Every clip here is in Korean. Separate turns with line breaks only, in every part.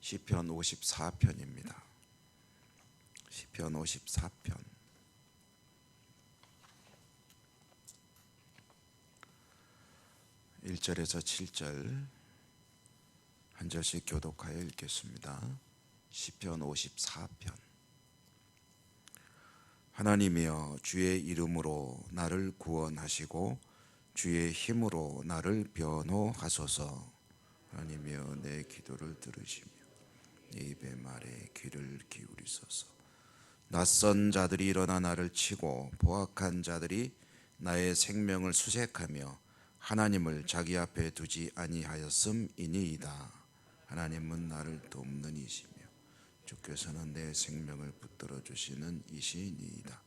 시편 54편입니다. 시편 54편 1절에서 7절 한 절씩 교독하여 읽겠습니다. 시편 54편. 하나님이여, 주의 이름으로 나를 구원하시고 주의 힘으로 나를 변호하소서. 하나님이여, 내 기도를 들으시며 내 입의 말에 귀를 기울이소서. 낯선 자들이 일어나 나를 치고 포악한 자들이 나의 생명을 수색하며 하나님을 자기 앞에 두지 아니하였음이니이다. 하나님은 나를 돕는 이시며 주께서는 내 생명을 붙들어 주시는 이시니이다.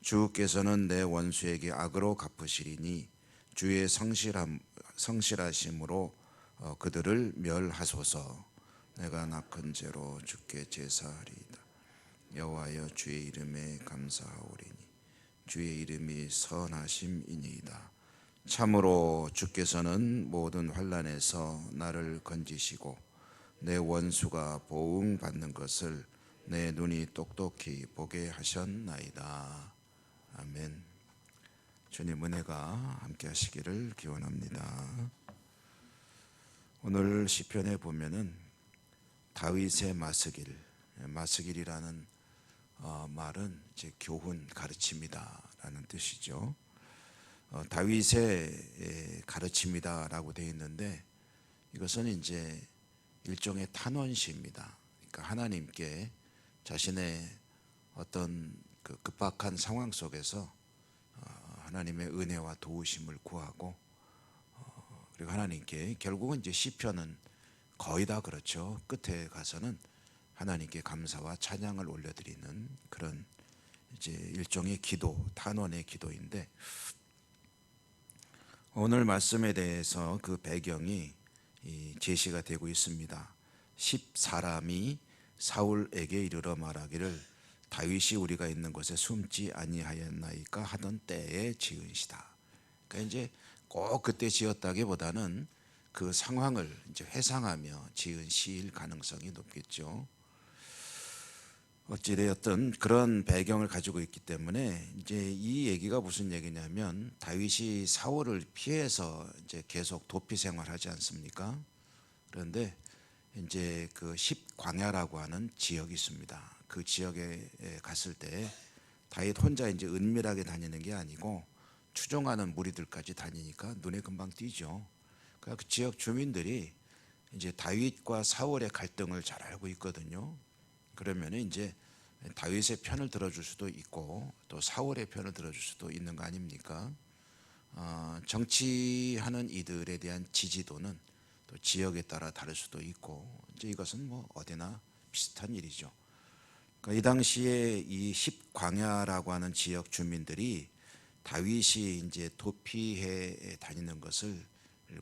주께서는 내 원수에게 악으로 갚으시리니 주의 성실하심으로 그들을 멸하소서. 내가 낙한 죄로 주께 제사하리이다. 여호와여, 주의 이름에 감사하오리니 주의 이름이 선하심이니이다. 참으로 주께서는 모든 환난에서 나를 건지시고 내 원수가 보응받는 것을 내 눈이 똑똑히 보게 하셨나이다. 아멘. 주님 은혜가 함께 하시기를 기원합니다. 오늘 시편에 보면은 다윗의 마스길이라는 말은 이제 교훈, 가르침이다라는 뜻이죠. 다윗의 가르침이다라고 되어 있는데 이것은 이제 일종의 탄원시입니다. 그러니까 하나님께 자신의 어떤 그 급박한 상황 속에서 하나님의 은혜와 도우심을 구하고 그리고 하나님께 결국은 이제 시편은 거의 다 그렇죠. 끝에 가서는 하나님께 감사와 찬양을 올려드리는 그런 이제 일종의 기도, 탄원의 기도인데 오늘 말씀에 대해서 그 배경이 제시가 되고 있습니다. 10사람이 사울에게 이르러 말하기를 다윗이 우리가 있는 곳에 숨지 아니하였나이까 하던 때에 지은 시다. 그러니까 이제 꼭 그때 지었다기보다는 그 상황을 이제 회상하며 지은 시일 가능성이 높겠죠. 어찌되었든 그런 배경을 가지고 있기 때문에 이제 이 얘기가 무슨 얘기냐면 다윗이 사울을 피해서 이제 계속 도피 생활하지 않습니까? 그런데 이제 그 십광야라고 하는 지역이 있습니다. 그 지역에 갔을 때 다윗 혼자 이제 은밀하게 다니는 게 아니고 추종하는 무리들까지 다니니까 눈에 금방 띄죠. 그 지역 주민들이 이제 다윗과 사울의 갈등을 잘 알고 있거든요. 그러면 이제 다윗의 편을 들어줄 수도 있고 또 사울의 편을 들어줄 수도 있는 거 아닙니까? 정치하는 이들에 대한 지지도는 또 지역에 따라 다를 수도 있고 이제 이것은 뭐 어디나 비슷한 일이죠. 그러니까 이 당시에 이 십광야라고 하는 지역 주민들이 다윗이 이제 도피해 다니는 것을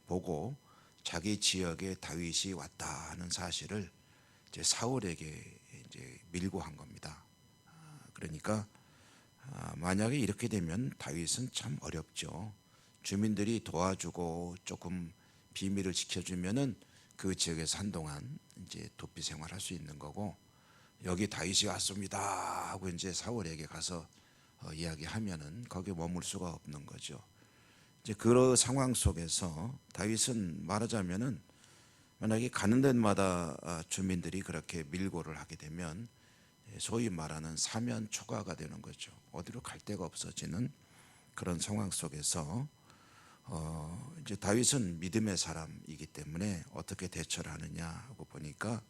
보고 자기 지역에 다윗이 왔다 하는 사실을 이제 사울에게 이제 밀고 한 겁니다. 그러니까 만약에 이렇게 되면 다윗은 참 어렵죠. 주민들이 도와주고 조금 비밀을 지켜주면은 그 지역에서 한동안 이제 도피 생활할 수 있는 거고 여기 다윗이 왔습니다 하고 이제 사울에게 가서 이야기하면은 거기에 머물 수가 없는 거죠. 이제 그런 상황 속에서 다윗은 말하자면은 만약에 가는 데마다 주민들이 그렇게 밀고를 하게 되면 소위 말하는 사면 초가가 되는 거죠. 어디로 갈 데가 없어지는 그런 상황 속에서 이제 다윗은 믿음의 사람이기 때문에 어떻게 대처를 하느냐 하고 보니까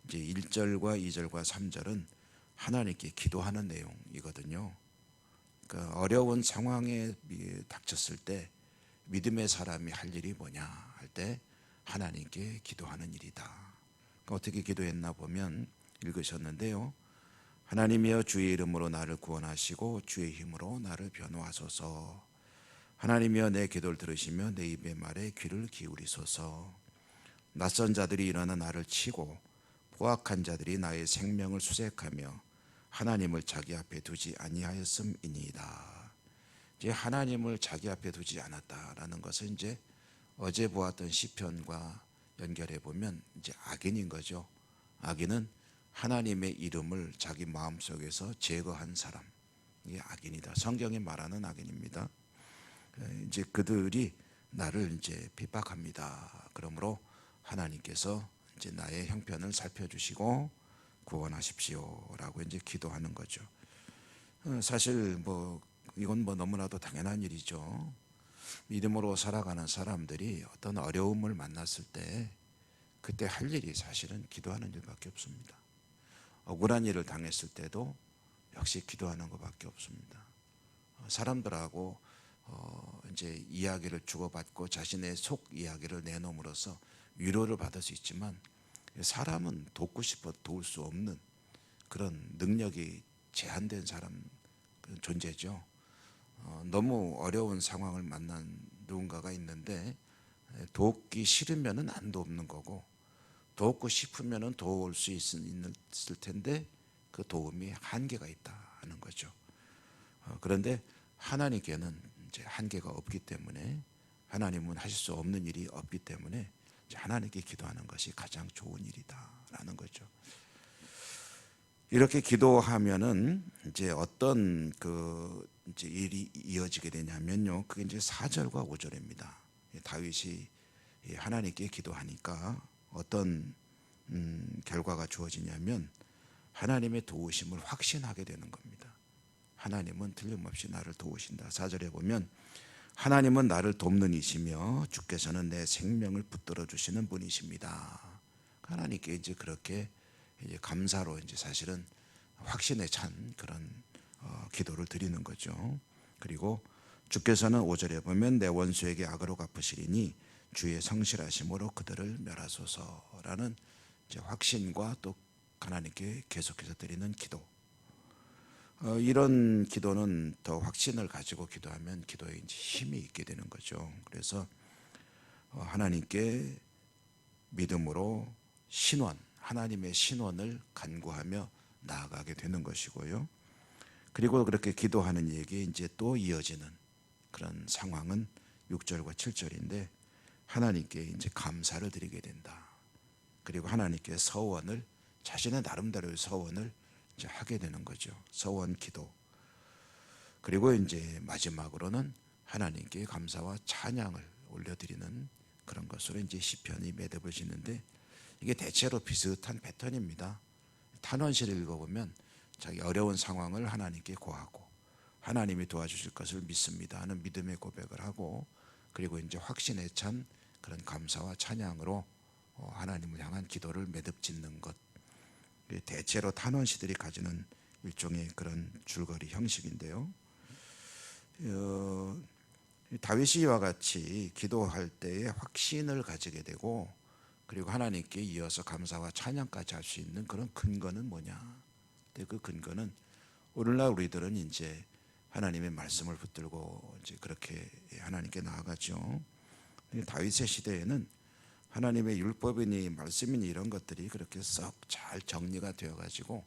이제 1절과 2절과 3절은 하나님께 기도하는 내용이거든요. 그러니까 어려운 상황에 닥쳤을 때 믿음의 사람이 할 일이 뭐냐 할 때 하나님께 기도하는 일이다. 그러니까 어떻게 기도했나 보면 읽으셨는데요. 하나님이여, 주의 이름으로 나를 구원하시고 주의 힘으로 나를 변호하소서. 하나님이여, 내 기도를 들으시며 내 입의 말에 귀를 기울이소서. 낯선 자들이 일어나 나를 치고 포악한 자들이 나의 생명을 수색하며 하나님을 자기 앞에 두지 아니하였음이니이다. 이제 하나님을 자기 앞에 두지 않았다라는 것은 이제 어제 보았던 시편과 연결해 보면 이제 악인인 거죠. 악인은 하나님의 이름을 자기 마음속에서 제거한 사람, 이게 악인이다. 성경이 말하는 악인입니다. 이제 그들이 나를 이제 핍박합니다. 그러므로 하나님께서 이제 나의 형편을 살펴주시고 구원하십시오라고 이제 기도하는 거죠. 사실 뭐 이건 뭐 너무나도 당연한 일이죠. 믿음으로 살아가는 사람들이 어떤 어려움을 만났을 때 그때 할 일이 사실은 기도하는 일밖에 없습니다. 억울한 일을 당했을 때도 역시 기도하는 것밖에 없습니다. 사람들하고 이제 이야기를 주고받고 자신의 속 이야기를 내놓음으로써 위로를 받을 수 있지만 사람은 돕고 싶어 도울 수 없는 그런 능력이 제한된 사람 존재죠. 너무 어려운 상황을 만난 누군가가 있는데 돕기 싫으면은 안 돕는 거고 돕고 싶으면은 도울 수 있을 텐데 그 도움이 한계가 있다 하는 거죠. 그런데 하나님께는 이제 한계가 없기 때문에 하나님은 하실 수 없는 일이 없기 때문에 이제 하나님께 기도하는 것이 가장 좋은 일이다라는 거죠. 이렇게 기도하면은 이제 어떤 그 이제 일이 이어지게 되냐면요. 그게 이제 4절과 5절입니다. 다윗이 하나님께 기도하니까 어떤 결과가 주어지냐면 하나님의 도우심을 확신하게 되는 겁니다. 하나님은 틀림없이 나를 도우신다. 4절에 보면 하나님은 나를 돕는 이시며 주께서는 내 생명을 붙들어 주시는 분이십니다. 하나님께 이제 그렇게 이제 감사로 이제 사실은 확신에 찬 그런 기도를 드리는 거죠. 그리고 주께서는 5절에 보면 내 원수에게 악으로 갚으시리니 주의 성실하심으로 그들을 멸하소서라는 이제 확신과 또 하나님께 계속해서 드리는 기도. 이런 기도는 더 확신을 가지고 기도하면 기도에 이제 힘이 있게 되는 거죠. 그래서 하나님께 믿음으로 신원, 하나님의 신원을 간구하며 나아가게 되는 것이고요. 그리고 그렇게 기도하는 얘기 이제 또 이어지는 그런 상황은 6절과 7절인데 하나님께 이제 감사를 드리게 된다. 그리고 하나님께 서원을 자신의 나름대로의 서원을 이제 하게 되는 거죠. 서원 기도. 그리고 이제 마지막으로는 하나님께 감사와 찬양을 올려드리는 그런 것으로 이제 시편이 매듭을 짓는데 이게 대체로 비슷한 패턴입니다. 탄원시를 읽어보면 자기 어려운 상황을 하나님께 고하고 하나님이 도와주실 것을 믿습니다 하는 믿음의 고백을 하고 그리고 이제 확신에 찬 그런 감사와 찬양으로 하나님을 향한 기도를 매듭 짓는 것. 대체로 탄원시들이 가지는 일종의 그런 줄거리 형식인데요. 다윗이 이와 같이 기도할 때에 확신을 가지게 되고 그리고 하나님께 이어서 감사와 찬양까지 할 수 있는 그런 근거는 뭐냐? 그 근거는 오늘날 우리들은 이제 하나님의 말씀을 붙들고 이제 그렇게 하나님께 나아가죠. 다윗의 시대에는 하나님의 율법이니 말씀이니 이런 것들이 그렇게 썩 잘 정리가 되어가지고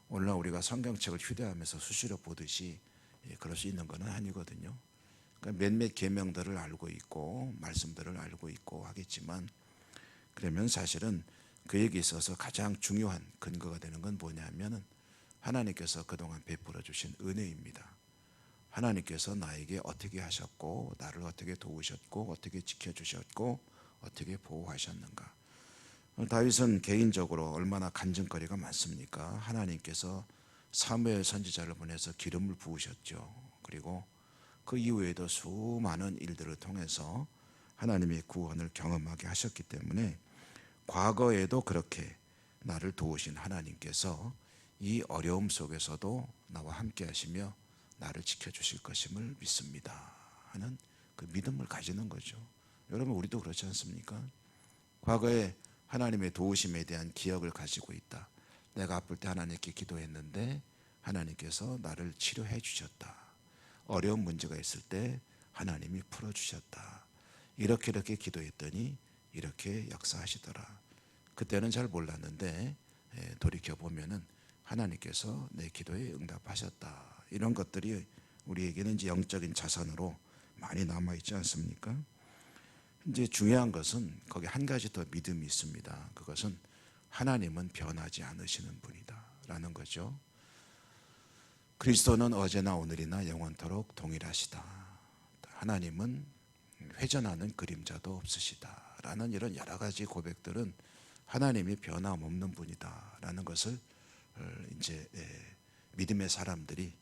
오늘날 우리가 성경책을 휴대하면서 수시로 보듯이 그럴 수 있는 것은 아니거든요. 그러니까 몇몇 계명들을 알고 있고 말씀들을 알고 있고 하겠지만 그러면 사실은 그에게 있어서 가장 중요한 근거가 되는 건 뭐냐면은 하나님께서 그동안 베풀어 주신 은혜입니다. 하나님께서 나에게 어떻게 하셨고 나를 어떻게 도우셨고 어떻게 지켜주셨고 어떻게 보호하셨는가. 다윗은 개인적으로 얼마나 간증거리가 많습니까? 하나님께서 사무엘 선지자를 보내서 기름을 부으셨죠. 그리고 그 이후에도 수많은 일들을 통해서 하나님의 구원을 경험하게 하셨기 때문에 과거에도 그렇게 나를 도우신 하나님께서 이 어려움 속에서도 나와 함께 하시며 나를 지켜주실 것임을 믿습니다 하는 그 믿음을 가지는 거죠. 여러분 우리도 그렇지 않습니까? 과거에 하나님의 도우심에 대한 기억을 가지고 있다. 내가 아플 때 하나님께 기도했는데 하나님께서 나를 치료해 주셨다. 어려운 문제가 있을 때 하나님이 풀어주셨다. 이렇게 기도했더니 이렇게 역사하시더라. 그때는 잘 몰랐는데 돌이켜보면은 하나님께서 내 기도에 응답하셨다. 이런 것들이 우리에게는 이제 영적인 자산으로 많이 남아있지 않습니까? 이제 중요한 것은 거기 한 가지 더 믿음이 있습니다. 그것은 하나님은 변하지 않으시는 분이다라는 거죠. 그리스도는 어제나 오늘이나 영원토록 동일하시다. 하나님은 회전하는 그림자도 없으시다라는 이런 여러 가지 고백들은 하나님이 변함없는 분이다라는 것을 이제 믿음의 사람들이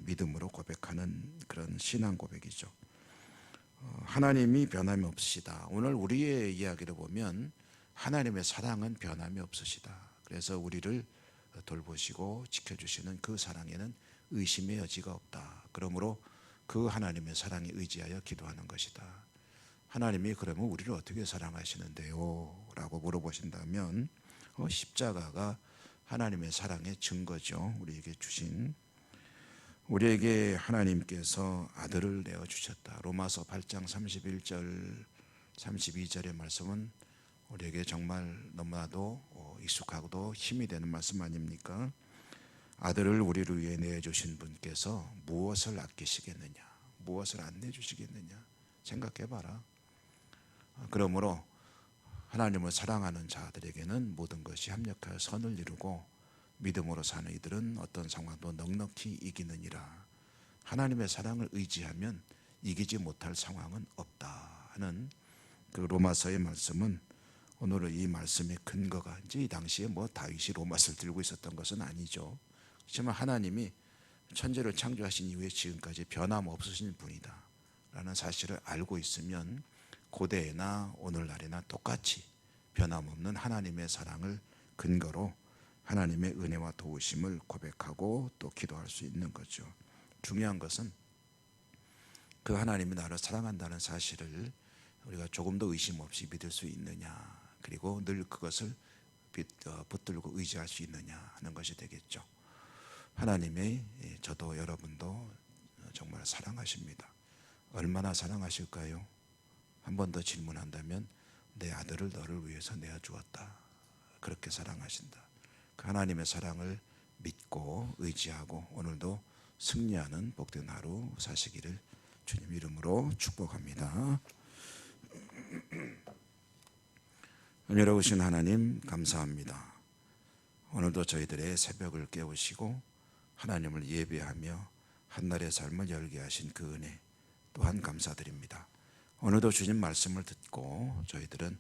믿음으로 고백하는 그런 신앙 고백이죠. 하나님이 변함이 없으시다. 오늘 우리의 이야기를 보면 하나님의 사랑은 변함이 없으시다. 그래서 우리를 돌보시고 지켜주시는 그 사랑에는 의심의 여지가 없다. 그러므로 그 하나님의 사랑에 의지하여 기도하는 것이다. 하나님이 그러면 우리를 어떻게 사랑하시는데요? 라고 물어보신다면 십자가가 하나님의 사랑의 증거죠. 우리에게 하나님께서 아들을 내어주셨다. 로마서 8장 31절 32절의 말씀은 우리에게 정말 너무나도 익숙하고도 힘이 되는 말씀 아닙니까? 아들을 우리를 위해 내어주신 분께서 무엇을 아끼시겠느냐, 무엇을 안 내주시겠느냐 생각해봐라. 그러므로 하나님을 사랑하는 자들에게는 모든 것이 합력하여 선을 이루고 믿음으로 사는 이들은 어떤 상황도 넉넉히 이기느니라. 하나님의 사랑을 의지하면 이기지 못할 상황은 없다 하는 그 로마서의 말씀은 오늘은 이 말씀의 근거가 이제 이 당시에 다윗이 로마서를 들고 있었던 것은 아니죠. 하지만 하나님이 천지를 창조하신 이후에 지금까지 변함없으신 분이다 라는 사실을 알고 있으면 고대나 오늘날이나 똑같이 변함없는 하나님의 사랑을 근거로 하나님의 은혜와 도우심을 고백하고 또 기도할 수 있는 거죠. 중요한 것은 그 하나님이 나를 사랑한다는 사실을 우리가 조금도 의심 없이 믿을 수 있느냐, 그리고 늘 그것을 붙들고 의지할 수 있느냐 하는 것이 되겠죠. 하나님의 저도 여러분도 정말 사랑하십니다. 얼마나 사랑하실까요? 한 번 더 질문한다면 내 아들을 너를 위해서 내어주었다. 그렇게 사랑하신다. 그 하나님의 사랑을 믿고 의지하고 오늘도 승리하는 복된 하루 사시기를 주님 이름으로 축복합니다. 은혜로우신 하나님 감사합니다. 오늘도 저희들의 새벽을 깨우시고 하나님을 예배하며 한날의 삶을 열게 하신 그 은혜 또한 감사드립니다. 오늘도 주님 말씀을 듣고 저희들은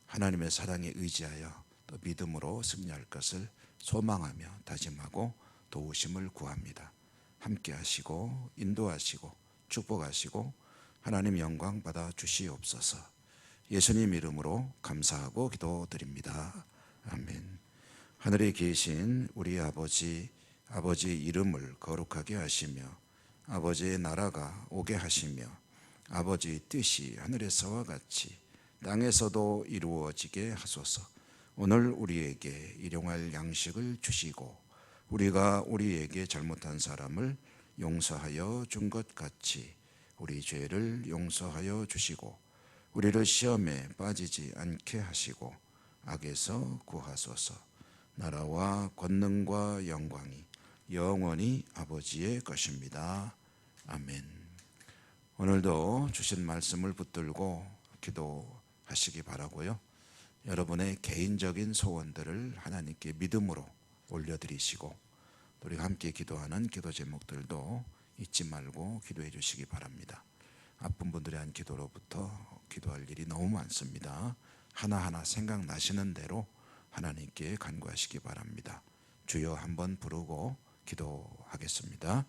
하나님의 사랑에 의지하여 또 믿음으로 승리할 것을 소망하며 다짐하고 도우심을 구합니다. 함께 하시고 인도하시고 축복하시고 하나님 영광 받아 주시옵소서. 예수님 이름으로 감사하고 기도드립니다. 아멘. 하늘에 계신 우리 아버지 이름을 거룩하게 하시며 아버지의 나라가 오게 하시며 아버지의 뜻이 하늘에서와 같이 땅에서도 이루어지게 하소서. 오늘 우리에게 일용할 양식을 주시고 우리가 우리에게 잘못한 사람을 용서하여 준 것 같이 우리 죄를 용서하여 주시고 우리를 시험에 빠지지 않게 하시고 악에서 구하소서. 나라와 권능과 영광이 영원히 아버지의 것입니다. 아멘. 오늘도 주신 말씀을 붙들고 기도하시기 바라고요. 여러분의 개인적인 소원들을 하나님께 믿음으로 올려드리시고 우리가 함께 기도하는 기도 제목들도 잊지 말고 기도해 주시기 바랍니다. 아픈 분들에 대한 기도로부터 기도할 일이 너무 많습니다. 하나하나 생각나시는 대로 하나님께 간구하시기 바랍니다. 주여 한번 부르고 기도하겠습니다.